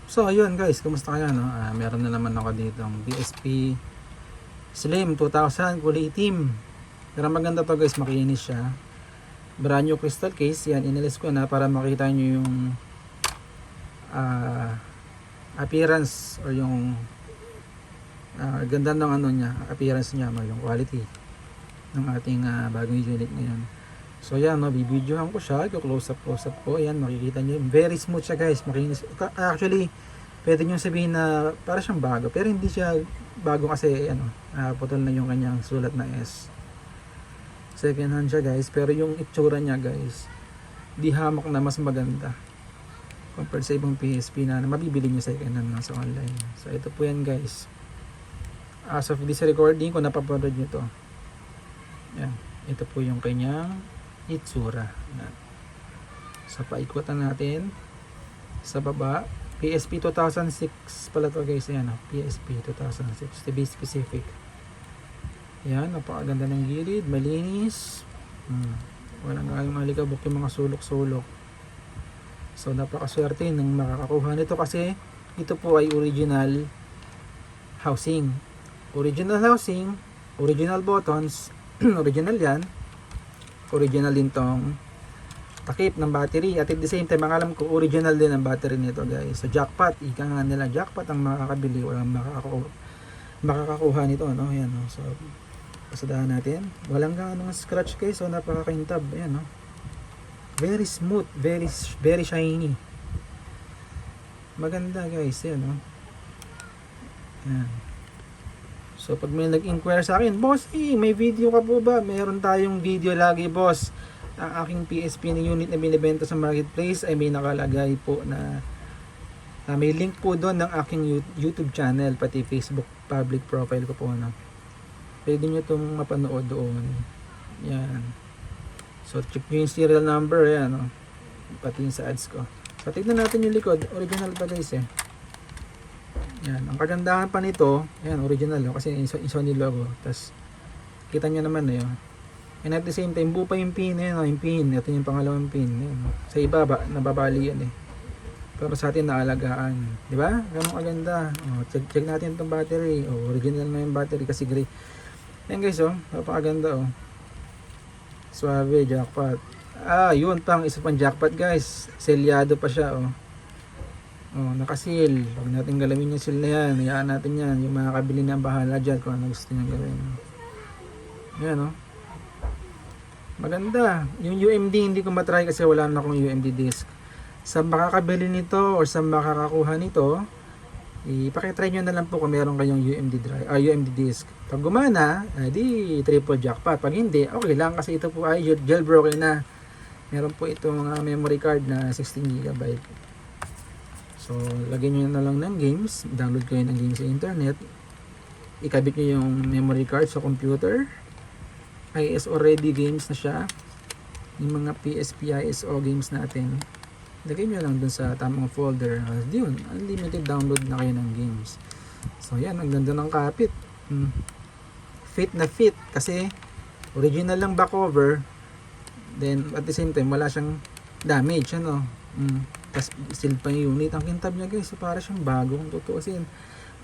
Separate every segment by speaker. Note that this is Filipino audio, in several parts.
Speaker 1: So ayun guys, kumusta kayo no? Meron na naman ako dito ang BSP Slim 2000 kulay itim. Pero maganda to guys, makinis siya. Brand new crystal case, yan inalis ko na para makita nyo yung appearance or yung ganda ng ano niya, appearance niya, yung quality ng ating bagong unit ngayon. So yan, no, bibidyohan ko siya, close up ko, yan, makikita nyo, very smooth siya guys, makinis. Actually, pwede nyo sabihin na para siyang bago, pero hindi siya bago kasi, ano, putol na yung kanyang sulat na S. Second hand siya guys, pero yung itsura niya guys, di hamak na mas maganda compared sa ibang PSP na mabibili nyo second hand na sa online. So ito po yan guys, as of this recording, kung napapanood nyo to, yan, ito po yung kanyang itsura. Yan. So paikutan natin sa baba. PSP 2006 pala to guys. Yan, PSP 2006 to be specific. Yan, napakaganda ng gilid, malinis, walang alikabok yung mga sulok-sulok. So napakaswerte ng makakakuha nito kasi ito po ay original housing. Original housing, original buttons, original yan. Original din tong takip ng battery, at at the same time ang alam ko original din ang battery nito guys. So jackpot, ika nga nila jackpot ang makakabili, walang makakakuha nito, no? Yan, no? So pasadahan natin, walang ganong scratch guys. So napakakintab, ayan, no? Very smooth, very shiny, maganda guys, yan, no? Yan. So pag may nag-inquire sa akin, boss, may video ka po ba? Meron tayong video lagi boss. Ang aking PSP na unit na binibenta sa marketplace ay may nakalagay po na may link po doon ng aking YouTube channel, pati Facebook public profile ko po, no? Pwede nyo itong mapanood doon. Yan. So check nyo yung serial number, yan, no? Pati yung sa ads ko. So tignan natin yung likod, original pa guys eh. Yan, ang kagandahan pa nito, yan, original, no? Kasi yung Sony logo. Tapos kita nyo naman na yun. And at the same time, buo pa yung pin, no? Yung pin, ito yung pangalawang pin, yan, no? Sa ibaba, nababali yan eh. Pero sa atin naalagaan, di ba? Ganun kaganda. Check natin itong battery. Original na yung battery kasi gray. Yan guys, napakaganda, suave, jackpot. Yun pang isa pang jackpot guys, selyado pa siya, nakasil. Huwag natin galawin yung seal na yan, hayaan natin yan, yung makakabili na bahala dyan kung ano gusto nyo gawin. Yan, maganda. Yung UMD hindi ko matry kasi wala na akong UMD disc. Sa makakabili nito or sa makakakuha nito, ipakitry nyo na lang po kung meron kayong UMD disc. Pag gumana, di triple jackpot. Pag hindi, okay lang kasi ito po ay jailbroken na. Meron po itong memory card na 16GB. So lagyan nyo na lang ng games, download kayo ng games sa internet, ikabit nyo yung memory card sa computer. ISO ready games na siya, yung mga PSP ISO games natin, lagay nyo lang dun sa tamang folder. Yun, unlimited download na kayo ng games. So yan, ang ganda ng kapit, fit na fit kasi original lang back cover, then at the same time wala siyang damage, tapos still pa yung unit. Ang kintab niya guys, so para siyang bago kung tutuusin.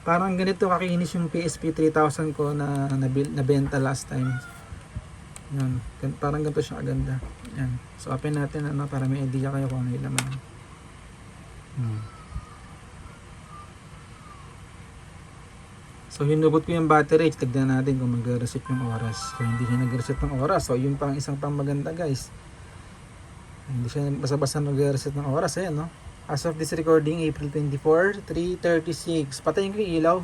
Speaker 1: Parang ganito kakinis yung PSP 3000 ko na nabenta last time. Yan, parang ganito siya kaganda. Yan. So open natin para may idea kayo kung ano yung laman. So hinugot ko yung battery, tignan natin kung mag-reset yung oras. So hindi siya nag-reset ng oras. So yun pang isang pang maganda guys. Hindi siya basta-basta nag-reset ng oras. Ayan, no? As of this recording, April 24, 3:36. Patayin ko yung ilaw.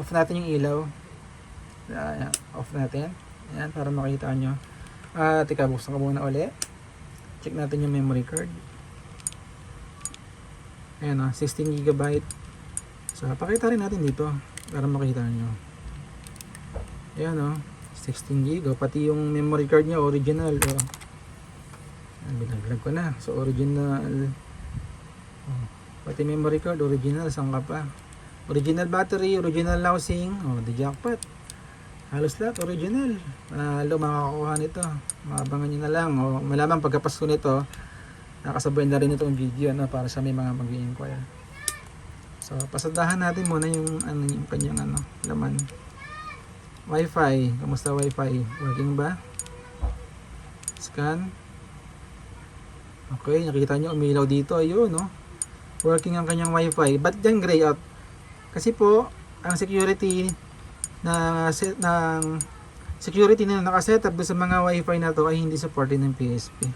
Speaker 1: Off natin yung ilaw. Ayan, off natin. Ayan, para makita nyo. Teka, buksan ko muna ulit. Check natin yung memory card. Ayan, 16GB. So, pakita rin natin dito para makita nyo. Ayan, 16GB. Pati yung memory card nya original. Binaglag ko na. So original, pati memory card original. Saan ka pa? Original battery, original housing. The jackpot. Halos lahat original. Manalo makakakuha nito. Maabangan nyo na lang. Malamang pagkapasko nito, nakasabay na rin itong video para sa may mga mag-i-inquire. So, pasadahan natin muna yung yung kanyang laman. Wi-Fi, kamusta Wi-Fi? Working ba? Scan. Okay, nakita nyo umilaw dito, ayun, no? Working ang kanyang Wi-Fi. Ba't dyan gray out? Kasi po, ang security ng security na nakasetup doon sa mga Wi-Fi na to ay hindi supported ng PSP.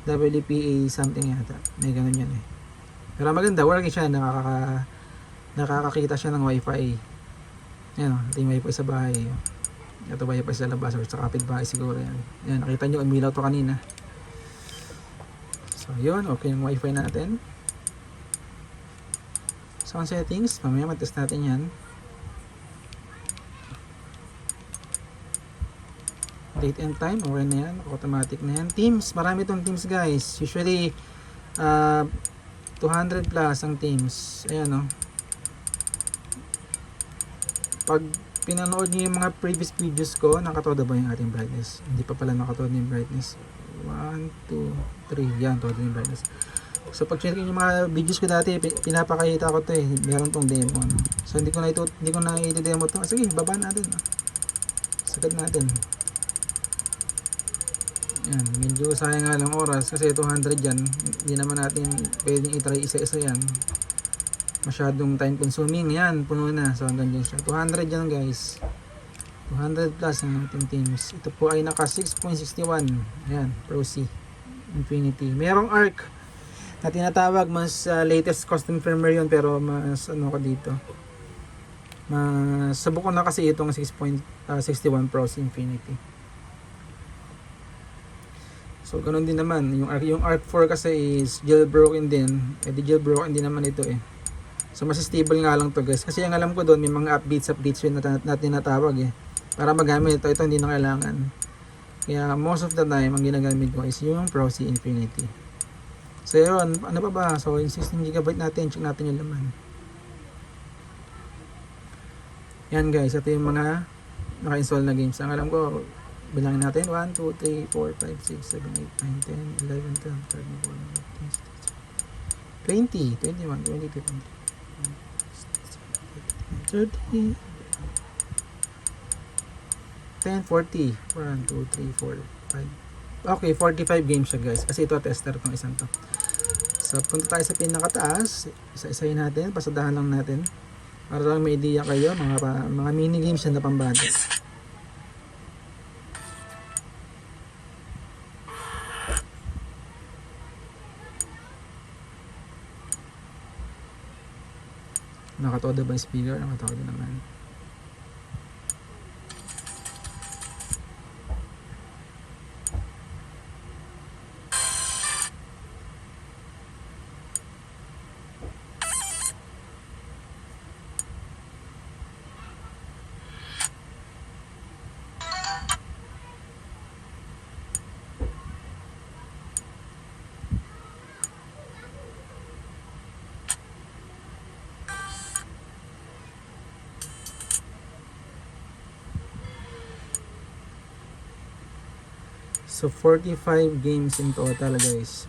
Speaker 1: WPA something yata. May ganun yan eh. Pero maganda, working siya, nakakakita siya ng Wi-Fi. Yan, ito yung Wi-Fi sa bahay. Ito Wi-Fi sa labas or sa kapitbahay siguro yan. Yan, nakita nyo, umilaw to kanina. So, yun, okay yung Wi-Fi natin. Sound settings, mamaya matest natin yan. Date and time, okay na yan, automatic na yan. Teams, marami itong teams guys. Usually, 200 plus ang teams. Ayan, no. Pag pinanood niyo yung mga previous videos ko, nakatoda ba yung ating brightness? Hindi pa pala nakatoda yung brightness. 1, 2, 3. Yan, todo yung brightness. So pag check yung mga videos ko dati, pinapakita ko to eh. Meron tong demo, no? So hindi ko na i-demo to. Sige, baba natin, no? Sagad natin. Yan, medyo sayang nga lang oras kasi 200 yan. Hindi naman natin pwedeng i-try isa-isa yan. Masyadong time consuming. Yan, puno na. So hanggang dyan siya. 200 yan guys. 200 plus ang ating teams. Ito po ay naka 6.61. Yan, Pro C Infinity. Merong ARC na tinatawag, mas latest custom firmware yun, pero mas ko dito. Mas subok ko na kasi itong 6.61 Pro C Infinity. So ganun din naman, yung ARC 4 kasi is jailbroken din. Di jailbroken din naman ito eh. So mas stable nga lang to guys. Kasi ang alam ko doon, may mga updates yun na tinatawag eh. Para magamit ito hindi na kailangan. Kaya most of the time, ang ginagamit ko is yung Pro C Infinity. So yun, ano pa ba? So yung 16GB natin, check natin yung laman. Yan guys, ito yung mga naka-install na games. Ang alam ko, bilangin natin 1, 2, 3, 4, 5, 6, 7, 8, 9, 10, 11, 12, 13, 14, 15, 16, 17, 18, 19, 20, 21, 22, 23, 10, 40, 1, 2, 3, 4, 5. Okay, 45 games siya guys. Kasi ito tester tong isang to. So punta tayo sa pinakataas. Isa-isahin natin, pasadahan lang natin. Para lang may idea kayo, mga mini games na pambata. Nakatoda ba yung speaker? Nakatoda naman. So 45 games in total guys.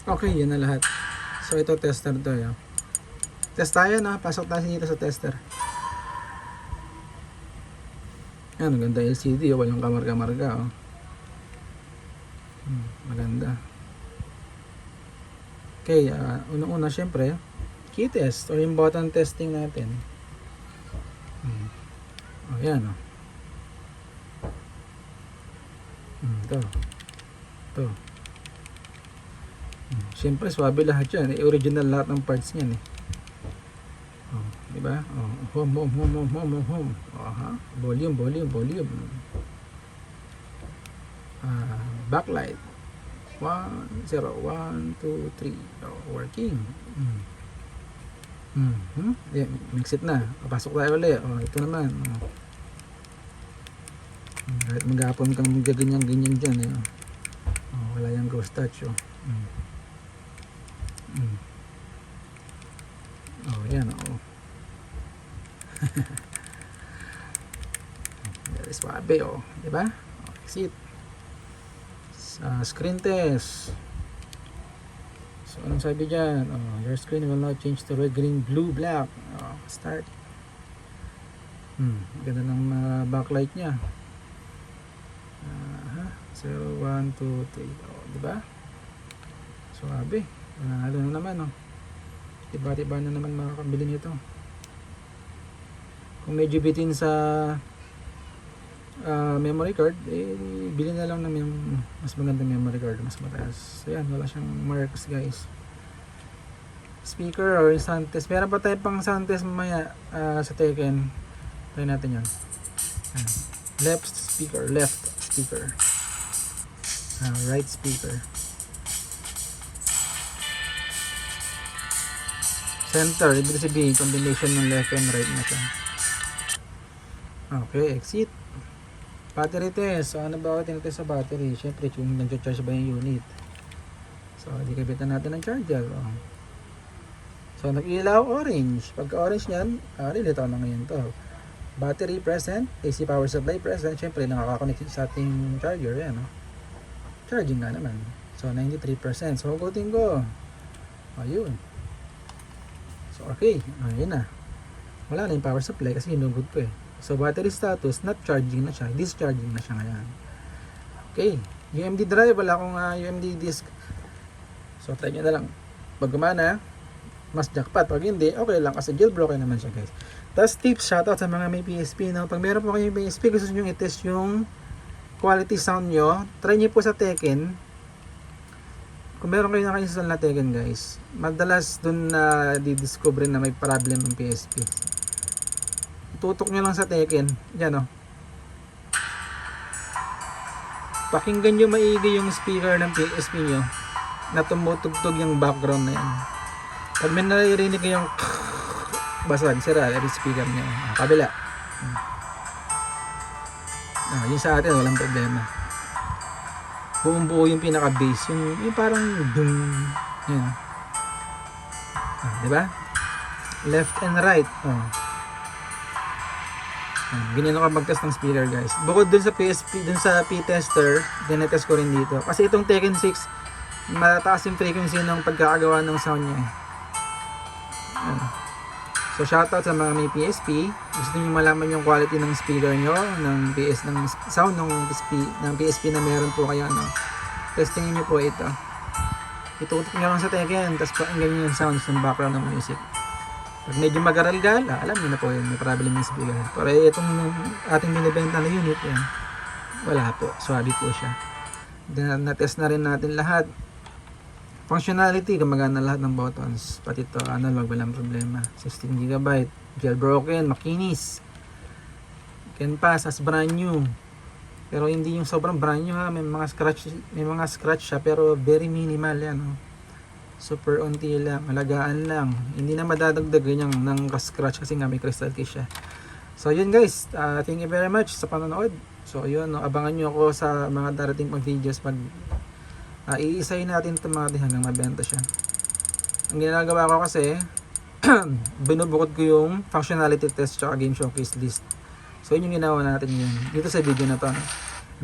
Speaker 1: Okay, yun na lahat. So ito tester to yun. Test tayo na, pasok tayo dito sa tester. Yan, maganda LCD, walang kamarga-marga oh. Maganda. Okay, unang-una syempre, key test or yung button testing natin. Oh, yan oh. Ito. Siyempre, swabe lahat yan. Original lahat ng parts niyan eh. Oh, diba? Oh, home. Aha. Volume. Backlight 1 0 1 2 3 working. Yeah, mix it na. Papasok tayo ulit. Ito naman. Kahit maghapon kang ganyan-ganyan dyan. Wala yung ghost touch. Yan. Very swabe. Diba? Exit. Screen test. So, anong sabi dyan? Your screen will now change to red, green, blue, black. Start. Ganda ng backlight nya. 0, 1, 2, 3. Diba? Suabe. Ano na naman, Tiba-tiba na naman makakabili nito. Kung medyo bitin sa memory card, bili na lang ng mas magandang memory card, mas mataas. So yan, wala siyang marks guys. Speaker or sound test. Meron pa tayo pang sound test mamaya sa Tekken. Try natin yan. Left speaker, right speaker, center, ibig sabihin combination ng left and right na siya. Okay, exit. Battery test. So, ano ba ako tinitest sa battery? Siyempre, kung nag-charge ba yung unit. So, di kabitan natin ng charger. So, nag-ilaw orange. Pagka orange yan, relate na ngayon to. Battery present, AC power supply present. Siyempre, nakaka-connect sa ating charger. Yan, charging nga naman. So, 93%. So, hugutin ko. Ayun. So, okay. Ayun na. Wala na yung power supply kasi hinugod ko So, battery status, not charging na siya. Discharging na siya ngayon. Okay. UMD drive, wala akong UMD disk. So, try nyo na lang. Pag gumana, mas jackpot. Pag hindi, okay lang kasi jailbroken naman siya guys. Tapos tips, shoutout sa mga may PSP. Pag meron po kayo PSP, gusto nyo i-test yung quality sound nyo, try nyo po sa Tekken. Kung meron kayo naka-install na Tekken guys, madalas dun na di-discover na may problem ng PSP. Tutok nyo lang sa Tekken. Yan pakinggan nyo maigi yung speaker ng PSP nyo na tumutugtog yung background na yan. Pag may naririnig kayong basag, sira yung speaker nyo. Kabila. Yung sa atin walang problema. Buong buo yung pinaka bass, yung parang dum. Yan. Diba? Left and right. Ganyan ako mag-test ng speaker guys. Bukod dun sa PSP, dun sa P-tester, dinetest ko rin dito. Kasi itong Tekken 6, mataas yung frequency ng pagkakagawa ng sound niya. So shoutout sa mga may PSP. Gusto niyo malaman yung quality ng speaker nyo, ng sound ng PSP na meron po kayo. Testingin niyo po ito. Itutok nyo lang sa Tekken, tapos pakinggan nyo yung sounds ng background ng music. Pag medyo mag-aral-gal, alam niyo na po yun, may problem yung speaker. Pero itong ating binibenta na unit, yan, wala po, swabe po siya. Na-test na rin natin lahat. Functionality, gumagana lahat ng buttons. Pati ito, analog, walang problema. 16GB, jailbroken, makinis. Can pass as brand new. Pero hindi yung sobrang brand new may mga scratch siya, pero very minimal yan. Super unti lang, alagaan lang. Hindi na madadagdag ganyan ng scratch kasi nga may crystal case siya. So yun guys, thank you very much sa panonood. So yun, abangan nyo ako sa mga darating pang videos pag iisayin natin itong mga hanggang mabenta siya. Ang ginagawa ko kasi binubukod ko yung functionality test tsaka game showcase list. So yun yung ginawa natin yun dito sa video na to.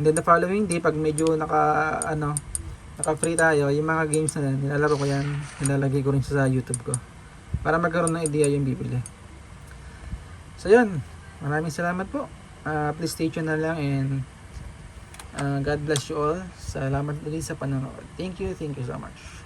Speaker 1: And then the following day, pag medyo naka-free tayo, yung mga games na nilalaro ko yan, nilalagay ko rin sa YouTube ko para magkaroon ng idea yung bibili. So yun, maraming salamat po. Please stay tuned na lang and God bless you all. Salamat ulit sa panonood. Thank you so much.